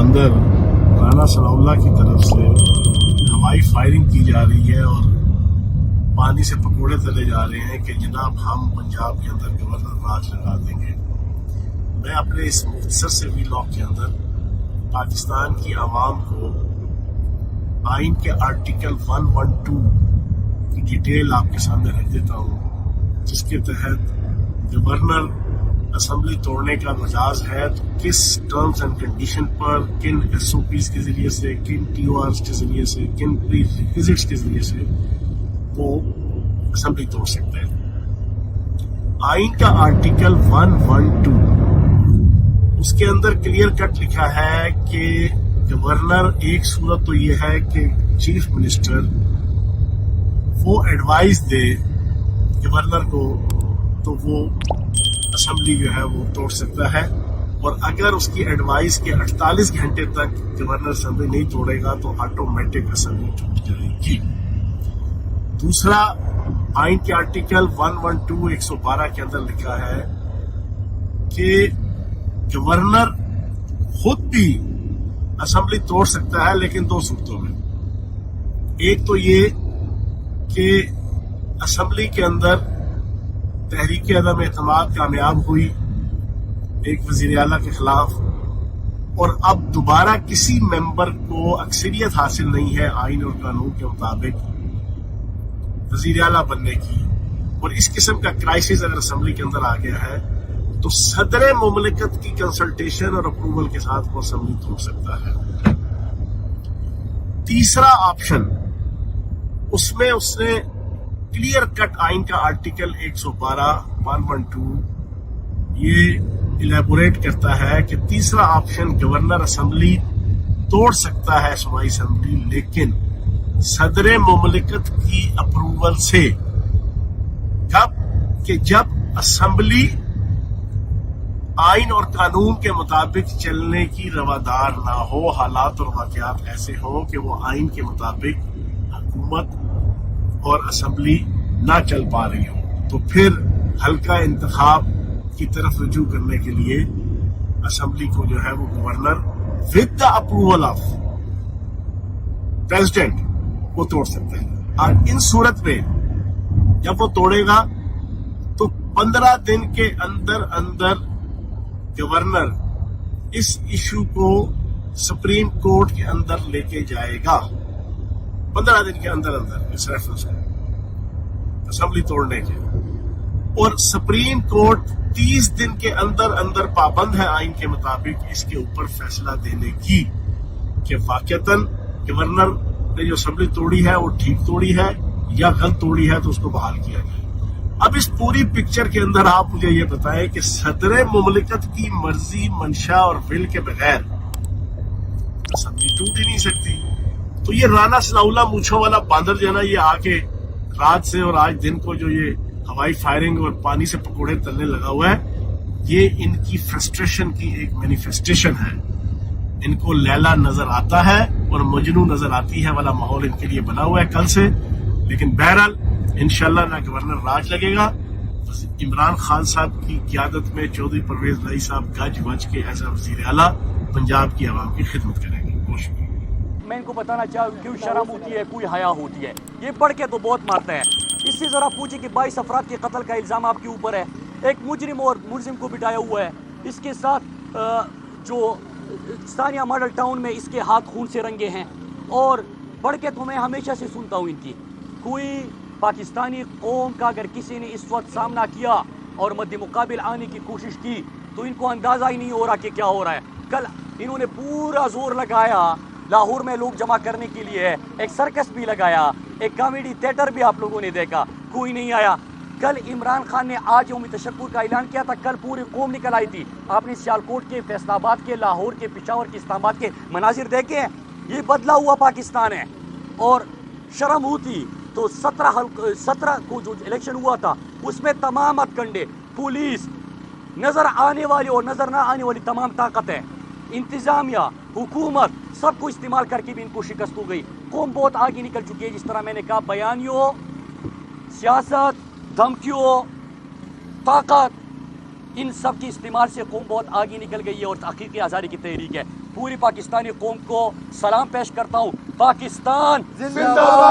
अंदर राना सनाउल्लाह की तरफ से हवाई फायरिंग की जा रही है और पानी से पकोड़े तले जा रहे हैं कि जनाब हम पंजाब के अंदर गवर्नर राज लगा देंगे। मैं अपने इस मुख्तसर से व्लॉग के अंदर पाकिस्तान की आवाम को आइन के आर्टिकल 112 की डिटेल आपके सामने रख देता हूँ, जिसके तहत गवर्नर असेंबली तोड़ने का मजाज है तो किस टर्म्स एंड कंडीशन पर, किन SOPs के जरिए से, किन TORs के जरिए से, किन प्री रिक्विजिट्स के जरिए से वो असेंबली तोड़ सकते हैं। आइन का आर्टिकल 112 उसके अंदर क्लियर कट लिखा है कि गवर्नर, एक सूरत तो ये है कि चीफ मिनिस्टर वो एडवाइस दे गवर्नर को तो वो असेंबली जो है वो तोड़ सकता है, और अगर उसकी एडवाइस के 48 घंटे तक गवर्नर असेंबली नहीं तोड़ेगा तो ऑटोमेटिक असेंबली टूट जाएगी। दूसरा, आइन के आर्टिकल 112 के अंदर लिखा है कि गवर्नर खुद भी असेंबली तोड़ सकता है, लेकिन दो सूरतों में। एक तो ये कि असेंबली के अंदर तहरीक अदम एतमाद कामयाब हुई एक वजीर आला के खिलाफ, और अब दोबारा किसी मेंबर को अक्सरियत हासिल नहीं है आइन और कानून के मुताबिक वजीर आला बनने की, और इस किस्म का क्राइसिस अगर असेंबली के अंदर आ गया है तो सदर मुमलिकत की कंसल्टेशन और अप्रूवल के साथ वो असेंबली तोड़ सकता है। तीसरा ऑप्शन, उसमें उसने क्लियर कट आइन का आर्टिकल 112 ये इलेबोरेट करता है कि तीसरा ऑप्शन गवर्नर असेंबली तोड़ सकता है सूबाई असेंबली, लेकिन सदर मुमलिकत की अप्रूवल से। कब? कि जब असेंबली आइन और कानून के मुताबिक चलने की रवादार ना हो, हालात और वाकयात ऐसे हो कि वो आइन के मुताबिक हुकूमत और असेंबली ना चल पा रही हो, तो फिर हल्का इंतखाब की तरफ रुजू करने के लिए असेंबली को जो है वो governor with the approval of president वो तोड़ सकते हैं। और इन सूरत में जब वो तोड़ेगा तो 15 दिन के अंदर अंदर गवर्नर इस इशू को सुप्रीम कोर्ट के अंदर लेके जाएगा। 15 दिन के अंदर अंदर इस रेफरेंस को असेंबली तोड़ने के, और सुप्रीम कोर्ट 30 दिन के अंदर अंदर पाबंद है आइन के मुताबिक इसके ऊपर फैसला देने की कि वाकईतन गवर्नर ने जो असेंबली तोड़ी है वो ठीक तोड़ी है या गलत तोड़ी है, तो उसको बहाल किया जाए। अब इस पूरी पिक्चर के अंदर आप मुझे ये बताएं कि सदर मुमलिकत की मर्जी, मंशा और विल के बगैर असेंबली टूट ही नहीं सकती। तो ये राना सनाउल्लाह मूंछों वाला बांदर जो है ना, ये आके रात से और आज दिन को जो ये हवाई फायरिंग और पानी से पकोड़े तलने लगा हुआ है, ये इनकी फ्रस्ट्रेशन की एक मैनिफेस्टेशन है। इनको लैला नजर आता है और मजनू नजर आती है वाला माहौल इनके लिए बना हुआ है कल से। लेकिन बहरहाल इंशाल्लाह ना गवर्नर राज लगेगा, इमरान खान साहब की क़यादत में चौधरी परवेज लाई साहब गज वज के एज वजीर आला पंजाब की आवाम की खिदमत करेंगे। बहुत शुक्रिया। मैं इनको बताना चाहूँ क्यों शर्म होती है, कोई हया होती है। ये पढ़ के तो बहुत मारते हैं। इससे ज़रा पूछे कि 22 अफराद के कत्ल का इल्ज़ाम आपके ऊपर है, एक मुजरिम और मुलजिम को बिठाया हुआ है, इसके साथ जो स्थानीय मॉडल टाउन में इसके हाथ खून से रंगे हैं। और पढ़ के तो मैं हमेशा से सुनता हूँ इनकी, कोई पाकिस्तानी कौम का अगर किसी ने इस वक्त सामना किया और मद्दे मुकाबिल आने की कोशिश की तो इनको अंदाज़ा ही नहीं हो रहा कि क्या हो रहा है। कल इन्होंने पूरा जोर लगाया लाहौर में लोग जमा करने के लिए, एक सर्कस भी लगाया, एक कॉमेडी थिएटर भी आप लोगों ने देखा, कोई नहीं आया। कल इमरान खान ने आज यौम तशक्कुर का ऐलान किया था, कल पूरी कौम निकल आई थी। आपने सियालकोट के, फैसलाबाद के, लाहौर के, पिशावर के, इस्लामाबाद के मनाजिर देखे हैं। ये बदला हुआ पाकिस्तान है। और शर्म होती तो 17 को जो इलेक्शन हुआ था उसमें तमाम हथकंडे, पुलिस, नजर आने वाली और नजर ना आने वाली तमाम ताकतें, इंतजामिया, हुकूमत, सबको इस्तेमाल करके भी इनको शिकस्त हो गई। कौम बहुत आगे निकल चुकी है। जिस तरह मैंने कहा, बयानियों, सियासत, धमकियों, ताकत, इन सब के इस्तेमाल से कौम बहुत आगे निकल गई है और तहकीक आज़ादी की तहरीक है। पूरी पाकिस्तानी कौम को सलाम पेश करता हूँ। पाकिस्तान जिंदाबाद।